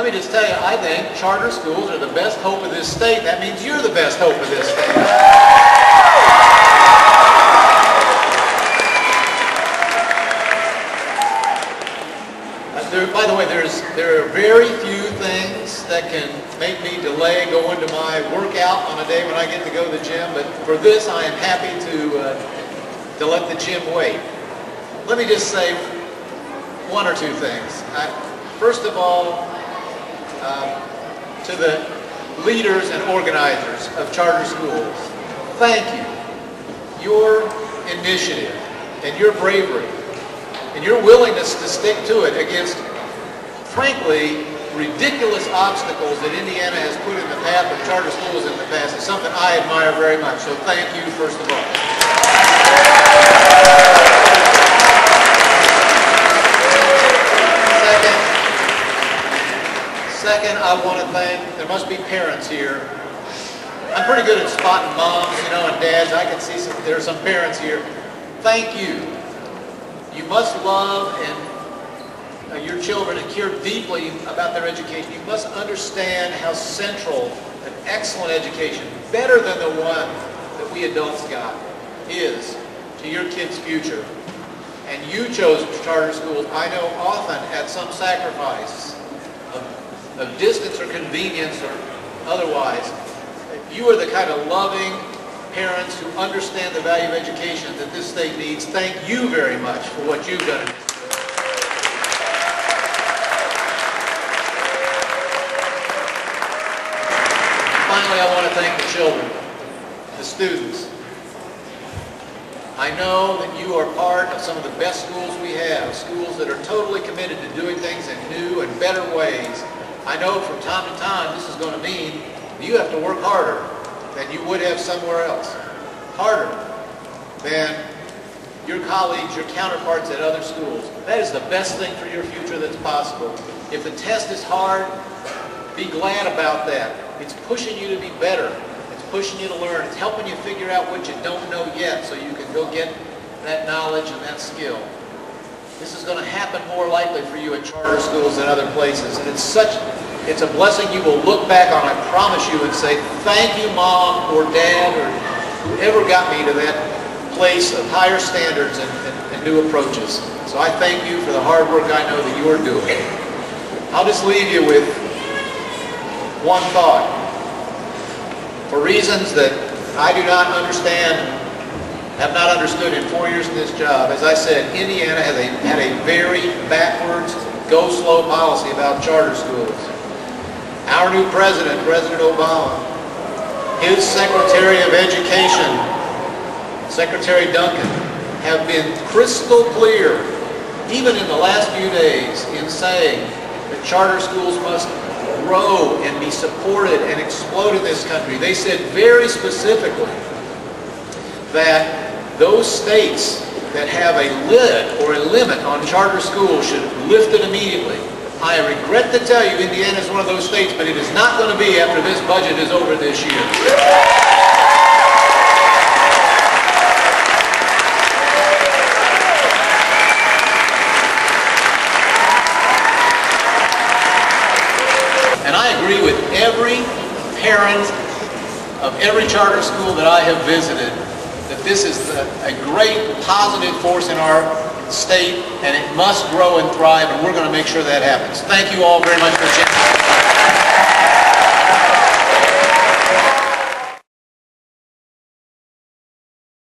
me just tell you, I think charter schools are the best hope of this state. That means you're the best hope of this state. By the way, there are very few things that can make me delay going to my workout on a day when I get to go to the gym, but for this I am happy to let the gym wait. Let me just say one or two things. First of all, to the leaders and organizers of charter schools, thank you. Your initiative and your bravery and your willingness to stick to it against, frankly, ridiculous obstacles that Indiana has put in the path of charter schools in the past is something I admire very much. So thank you, first of all. Second, I want to thank, there must be parents here. I'm pretty good at spotting moms, you know, and dads. I can see there are some parents here. Thank you. You must love your children and care deeply about their education. You must understand how central an excellent education, better than the one that we adults got, is to your kids' future. And you chose charter schools, I know, often at some sacrifice of distance or convenience or otherwise. You are the kind of loving parents who understand the value of education that this state needs. Thank you very much for what you've done. Finally, I want to thank the children, the students. I know that you are part of some of the best schools we have, schools that are totally committed to doing things in new and better ways. I know from time to time this is going to mean you have to work harder than you would have somewhere else. Harder than your colleagues, your counterparts at other schools. That is the best thing for your future that's possible. If the test is hard, be glad about that. It's pushing you to be better. It's pushing you to learn. It's helping you figure out what you don't know yet so you can go get that knowledge and that skill. This is going to happen more likely for you at charter schools than other places. And it's a blessing you will look back on, I promise you, and say, thank you, Mom or Dad or whoever got me to that place of higher standards and new approaches. So I thank you for the hard work I know that you are doing. I'll just leave you with one thought. For reasons that I do not understand, have not understood in 4 years in this job, as I said, Indiana had a very backwards, go-slow policy about charter schools. Our new president, President Obama, his Secretary of Education, Secretary Duncan, have been crystal clear, even in the last few days, in saying that charter schools must grow and be supported and explode in this country. They said very specifically that those states that have a lid or a limit on charter schools should lift it immediately. I regret to tell you Indiana is one of those states, but it is not going to be after this budget is over this year. And I agree with every parent of every charter school that I have visited that this is a great positive force in our state, and it must grow and thrive, and we're going to make sure that happens. Thank you all very much for the chance.